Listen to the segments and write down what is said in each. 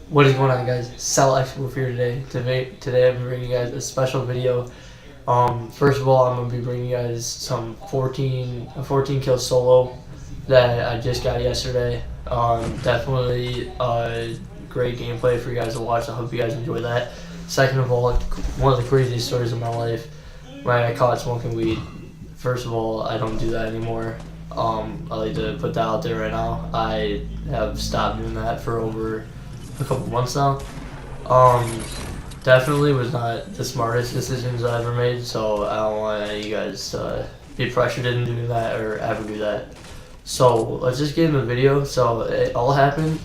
What is going on, guys? SHAREfactory here today. Today I'm bringing you guys a special video. First of all, I'm gonna be bringing you guys some 14 kill solo that I just got yesterday. Definitely great gameplay for you guys to watch. I hope you guys enjoy that. Second of all, one of the craziest stories of my life, when I caught smoking weed. First of all, I don't do that anymore. I like to put that out there right now. I have stopped doing that for over a couple months now. Definitely was not the smartest decisions I ever made, so I don't want you guys to be pressured into doing that or ever do that. So let's just get into the video. So it all happened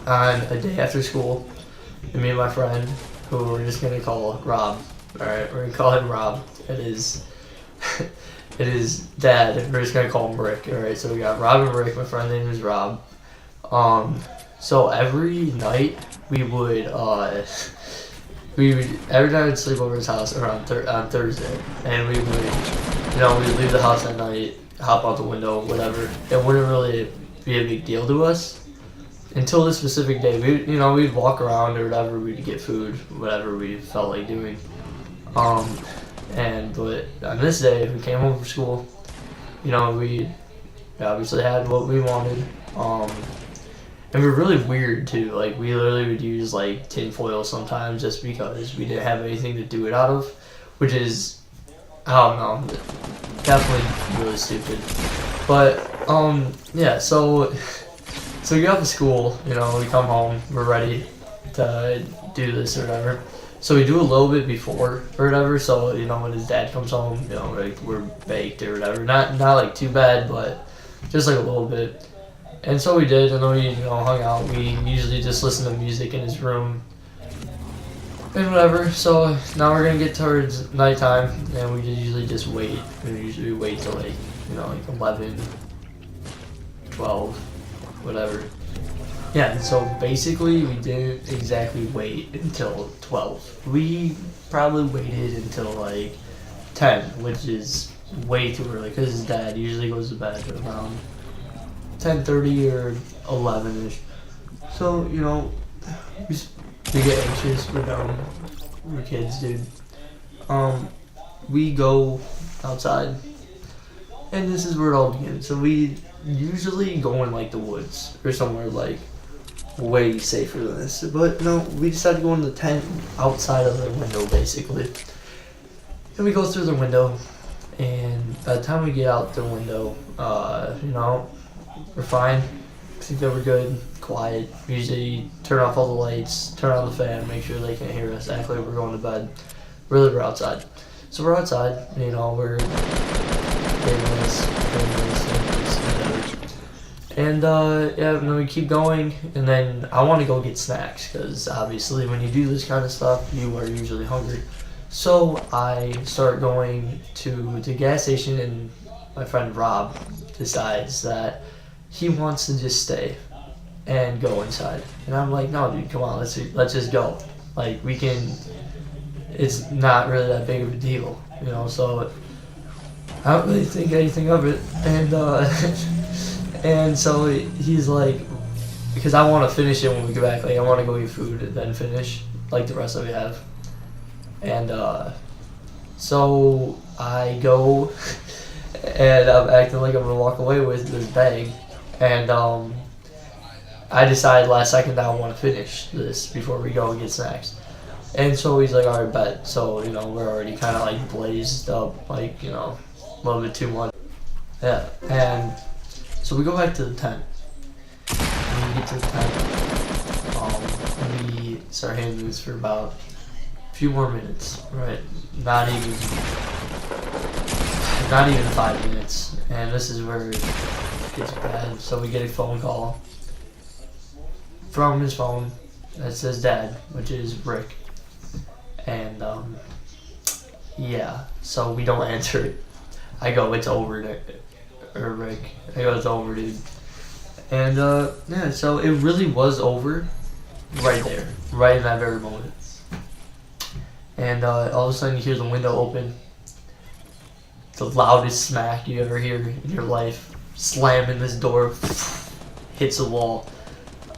on a day after school, and me and my friend, who we're just gonna call Rob. All right, we're gonna call him Rob. It is Dad. We're just gonna call him Rick. All right, so we got Rob and Rick. My friend's name is Rob. So every night we would every night we'd sleep over his house around on Thursday, and we would we'd leave the house at night, hop out the window, whatever. It wouldn't really be a big deal to us until this specific day. We'd walk around or whatever, we'd get food, whatever we felt like doing. But on this day we came home from school. We obviously had what we wanted. And we're really weird too. Like, we literally would use like tin foil sometimes just because we didn't have anything to do it out of, which is, I don't know, definitely really stupid. But yeah. So we get out of school. We come home. We're ready to do this or whatever. So we do a little bit before or whatever. So when his dad comes home, like, we're baked or whatever. Not like too bad, but just like a little bit. And so we did, and then we hung out. We usually just listen to music in his room and whatever. So now we're gonna get towards nighttime, and we usually just wait. We usually wait till like 11, 12, whatever. Yeah. So basically, we didn't exactly wait until 12. We probably waited until like 10, which is way too early because his dad usually goes to bed around 10:30 or 11ish. So we get anxious. We're dumb. We're kids, dude. We go outside, and this is where it all begins. So we usually go in like the woods or somewhere like way safer than this. But no, we decided to go in the tent outside of the window, basically. And we go through the window, and by the time we get out the window, we're fine. I think that we're good, quiet. We usually turn off all the lights, turn on the fan, make sure they can't hear us, act like we're going to bed. Really, we're outside. So we're outside, we're getting this, and then we keep going, and then I want to go get snacks, because obviously when you do this kind of stuff, you are usually hungry. So I start going to the gas station, and my friend Rob decides that he wants to just stay and go inside. And I'm like, no, dude, come on, let's just go. Like, we can, it's not really that big of a deal, so I don't really think anything of it. And, and so he's like, because I want to finish it when we get back, like, I want to go eat food and then finish, like the rest that we have. And, so I go, and I'm acting like I'm gonna walk away with this bag. And I decided last second that I want to finish this before we go and get snacks. And so he's like, all right, bet. So, we're already kind of like blazed up, like, a little bit too much. Yeah. And so we go back to the tent. When we get to the tent, we start handling this for about a few more minutes, right? Not even 5 minutes. And this is where it gets bad. So we get a phone call from his phone that says Dad, which is Rick. And yeah, so we don't answer it. I go, it's over, Rick. I go, it's over, dude. And yeah, so it really was over right there, right in that very moment. And all of a sudden you hear the window open. The loudest smack you ever hear in your life. Slamming this door, hits the wall.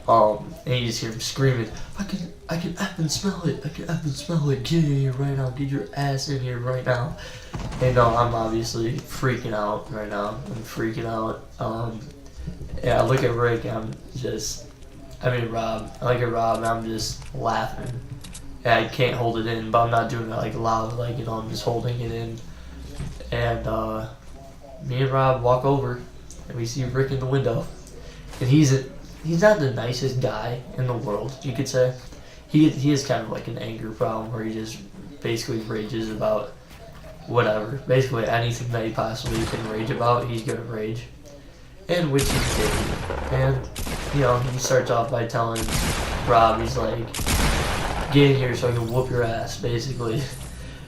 And you just hear him screaming, I can effing smell it. I can effing smell it. Get in here right now. Get your ass in here right now. And I'm obviously freaking out right now. I'm freaking out. Yeah, I look at Rick and Rob. I look at Rob and I'm just laughing. Yeah, I can't hold it in, but I'm not doing it like loud, like, you know, I'm just holding it in. And me and Rob walk over and we see Rick in the window. And he's not the nicest guy in the world, you could say. He is kind of like an anger problem where he just basically rages about whatever. Basically anything that he possibly can rage about, he's gonna rage. And which he did. And, you know, he starts off by telling Rob, he's like, get in here so I can whoop your ass, basically.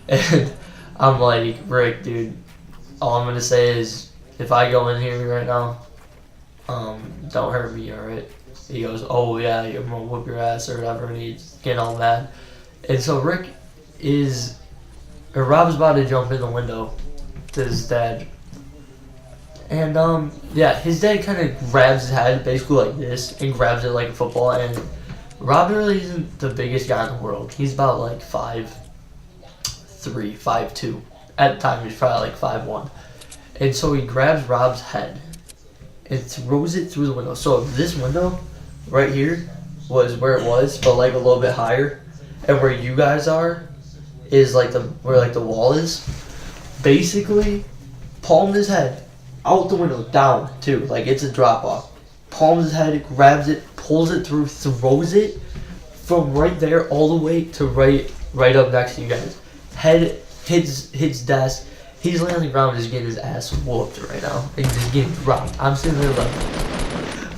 And I'm like, Rick, dude, all I'm gonna say is, if I go in here right now, don't hurt me, alright? He goes, oh yeah, I'm gonna whoop your ass or whatever, and he's getting all mad. And so Rob's about to jump in the window to his dad. And yeah, his dad kind of grabs his head basically like this and grabs it like a football. And Rob really isn't the biggest guy in the world. He's about like 5'3", 5'2". At the time, he was probably like 5'1". And so he grabs Rob's head and throws it through the window. So this window right here was where it was, but like a little bit higher. And where you guys are is like where the wall is. Basically, palmed his head out the window, down too. Like it's a drop off. Palms his head, grabs it, pulls it through, throws it from right there all the way to right up next to you guys. Head hits desk. He's laying on the ground just getting his ass whooped right now. And just getting dropped. I'm sitting there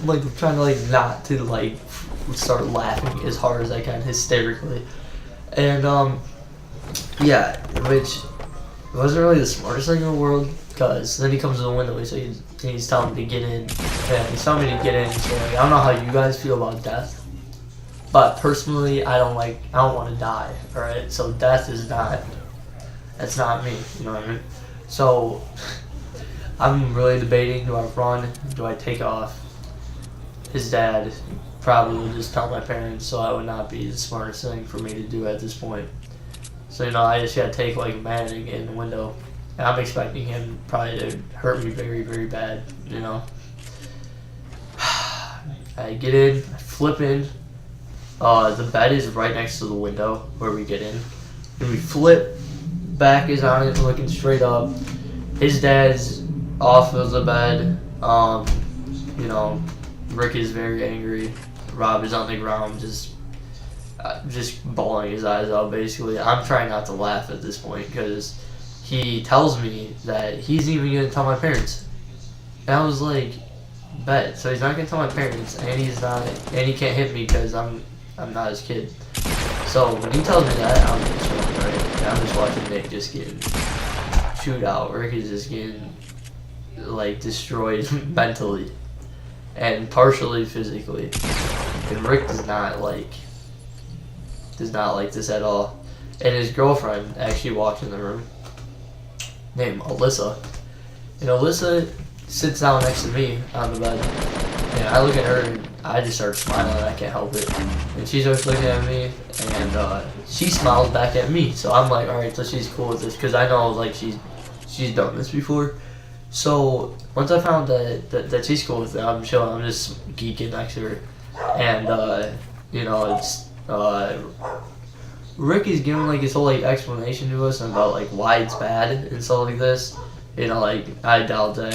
like trying to like not to like start laughing as hard as I can, hysterically. And yeah, which wasn't really the smartest thing in the world, because then he comes to the window and he's telling me to get in. Yeah, he's telling me to get in. So like, I don't know how you guys feel about death, but personally, I don't want to die. All right, so death is that's not me. You know what I mean? So I'm really debating: do I run? Do I take off? His dad probably would just tell my parents, so that would not be the smartest thing for me to do at this point. So, you know, I just gotta take like a man and get in the window. And I'm expecting him probably to hurt me very, very bad, you know. I get in, I flip in. The bed is right next to the window where we get in. And we flip, back is on it, looking straight up. His dad's off of the bed. You know, Rick is very angry. Rob is on the ground, just bawling his eyes out, basically. I'm trying not to laugh at this point, because he tells me that he's even going to tell my parents. And I was like, bet. So he's not going to tell my parents, and he can't hit me because I'm not his kid. So when he tells me that, I'm just going, right? And I'm just watching Nick just getting chewed out. Rick is just getting, like, destroyed mentally and partially physically. And Rick does not like this at all. And his girlfriend actually walked in the room, named Alyssa. And Alyssa sits down next to me on the bed. And I look at her and I just start smiling. I can't help it. And she starts looking at me and she smiles back at me. So I'm like, alright, so she's cool with this, because I know like she's done this before. So once I found that she's cool with it, I'm chilling. I'm just geeking next to her. And you know, it's Rick is giving like his whole like explanation to us about like why it's bad and stuff like this. You know, like I doubt that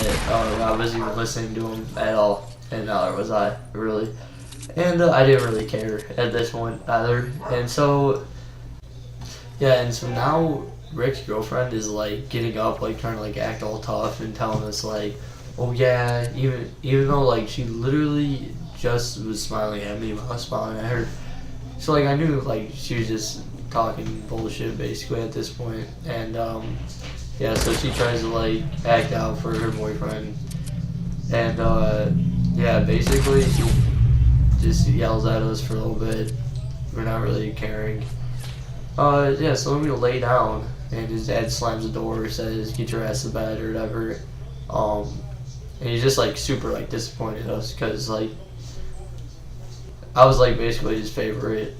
Rob was even listening to him at all, and neither was I, really. And I didn't really care at this point either. And so yeah, and so now Rick's girlfriend is like getting up, like trying to like act all tough and telling us like, oh yeah, even though like she literally just was smiling at me while I was smiling at her. So like I knew like she was just talking bullshit basically at this point. And yeah, so she tries to like act out for her boyfriend. And yeah, basically she just yells at us for a little bit. We're not really caring. Yeah, so then we lay down and his dad slams the door, says get your ass to bed or whatever. And he's just like super like disappointed in us, because like I was like basically his favorite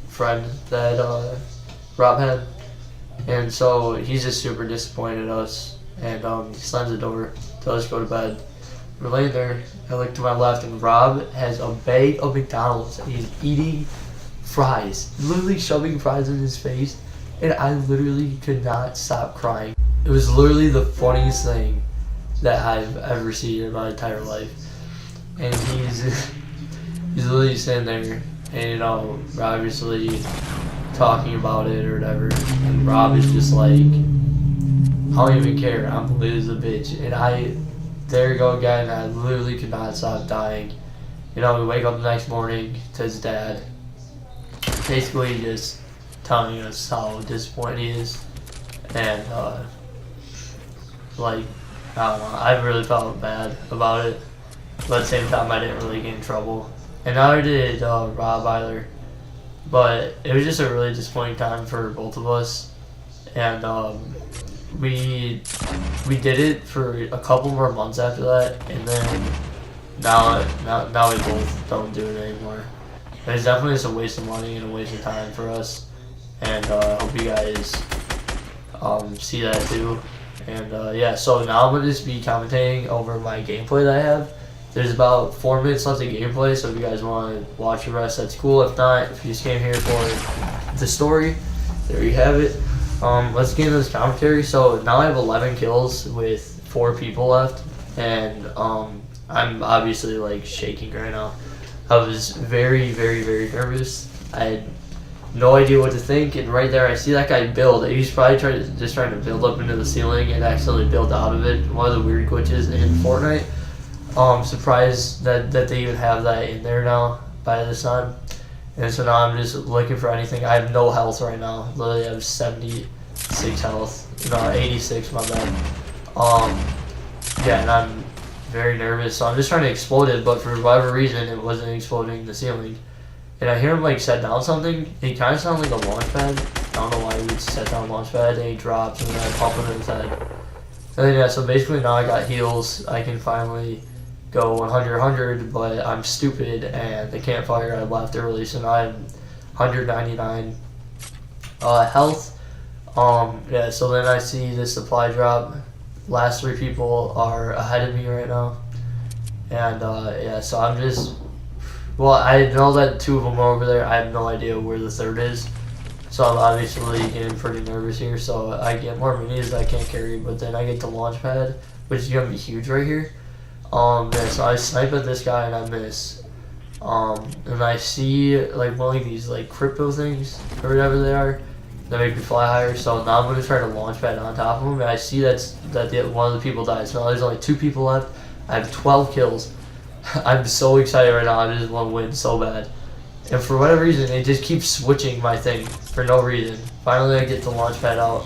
friend that Rob had, and so he's just super disappointed in us, and he slams the door, tells us to go to bed. We're laying there. I look to my left, and Rob has a bag of McDonald's, and he's eating fries, literally shoving fries in his face, and I literally could not stop crying. It was literally the funniest thing that I've ever seen in my entire life. And he's literally sitting there, and you know, obviously talking about it or whatever, and Rob is just like, I don't even care, I'm lit as a bitch. And there you go again, I literally could not stop dying. You know, we wake up the next morning to his dad, basically just telling us how disappointed he is, and like, I don't know, I really felt bad about it, but at the same time I didn't really get in trouble, and neither did Rob either, but it was just a really disappointing time for both of us, and we did it for a couple more months after that, and then now we both don't do it anymore. But it's definitely just a waste of money and a waste of time for us, and I hope you guys see that too. And yeah, so now I'm going to just be commentating over my gameplay that I have. There's about 4 minutes left of gameplay, so if you guys want to watch the rest, that's cool. If not, if you just came here for the story, there you have it. Let's get into this commentary. So now I have 11 kills with 4 people left, and I'm obviously like shaking right now. I was very, very, very nervous. I had no idea what to think, and right there I see that guy build. He's probably just trying to build up into the ceiling and accidentally build out of it. One of the weird glitches in Fortnite. Surprised that they even have that in there now by this time. And so now I'm just looking for anything. I have no health right now. Literally I have 76 health. No, 86, my bad. Yeah, and I'm very nervous, so I'm just trying to explode it, but for whatever reason it wasn't exploding the ceiling. And I hear him like set down something. He kind of sounded like a launch pad. I don't know why he would set down a launch pad, and he drops, and then I pump him in his head. And then yeah, so basically now I got heals. I can finally go 100, but I'm stupid, and the campfire I left early, so now I'm 199 health. Yeah, so then I see the supply drop. Last 3 people are ahead of me right now, and yeah, so I'm just, well, I know that 2 of them are over there. I have no idea where the 3rd is, so I'm obviously getting pretty nervous here. So I get more minis that I can't carry, but then I get the launch pad, which is gonna be huge right here. Yeah, so I snipe at this guy and I miss, and I see like one of these like crypto things or whatever they are that make me fly higher. So now I'm gonna try to launch pad on top of him, and I see that one of the people died. So now there's only 2 people left. I have 12 kills. I'm so excited right now. I just want to win so bad. And for whatever reason, it just keeps switching my thing for no reason. Finally, I get the launch pad out,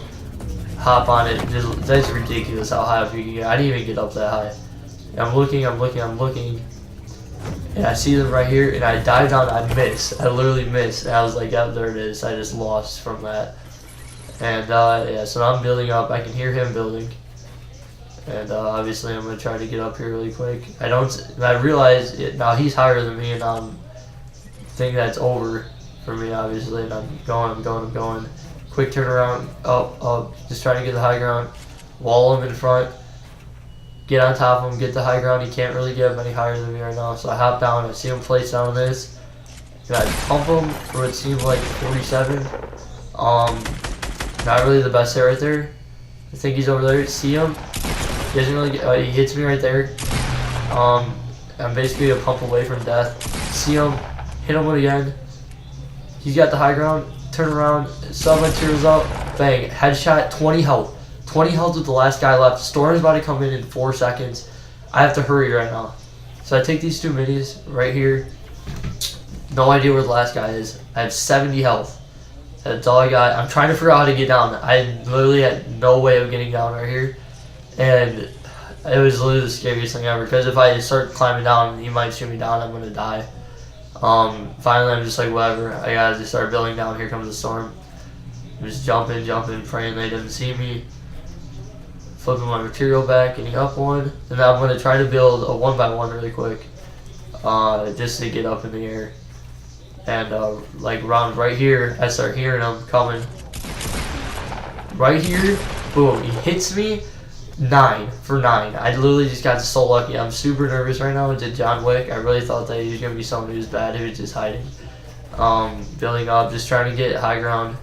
hop on it. That's ridiculous how high up you can get. I didn't even get up that high. And I'm looking, and I see them right here, and I dive down, I miss. I literally miss. And I was like, yeah, there it is. I just lost from that. And yeah, so now I'm building up. I can hear him building. And obviously I'm going to try to get up here really quick. I realize it, now he's higher than me, and I'm thinking that's over for me, obviously. And I'm going. Quick turnaround, up, just trying to get the high ground. Wall him in front. Get on top of him, get the high ground. He can't really get up any higher than me right now. So I hop down, I see him place down this. And I pump him for what seems like 47. Not really the best hit right there. I think he's over there. See him? He doesn't really get, he hits me right there. I'm basically a pump away from death. See him? Hit him again. He's got the high ground. Turn around. Sub materials out. Bang. Headshot. 20 health. 20 health with the last guy left. Storm's about to come in 4 seconds. I have to hurry right now. So I take these 2 minis right here. No idea where the last guy is. I have 70 health. That's all I got. I'm trying to figure out how to get down. I literally had no way of getting down right here. And it was literally the scariest thing ever. Because if I start climbing down, he might shoot me down. I'm going to die. Finally, I'm just like, whatever. I got to just start building down. Here comes the storm. I'm just jumping, praying they didn't see me. Flipping my material back, getting up one, and now I'm going to try to build a 1x1 really quick. just to get up in the air. And like around right here, I start hearing him coming. Right here, boom, he hits me. 9 for 9. I literally just got so lucky. I'm super nervous right now. I did John Wick. I really thought that he was gonna be someone who was bad, who was just hiding. Building up, just trying to get high ground,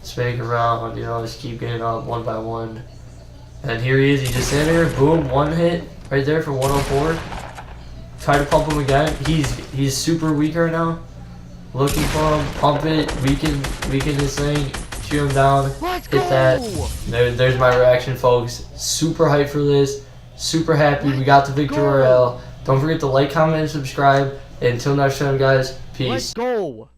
spinning around, you know, just keep getting up one by one. And here he is, he just sitting there, boom, one hit right there for 104. Try to pump him again. He's super weak right now. Looking for him, pump it, weaken this thing, shoot him down, hit that. There's my reaction, folks. Super hyped for this, super happy. We got the victory royale. Don't forget to like, comment, and subscribe. And until next time, guys, peace. Let's go.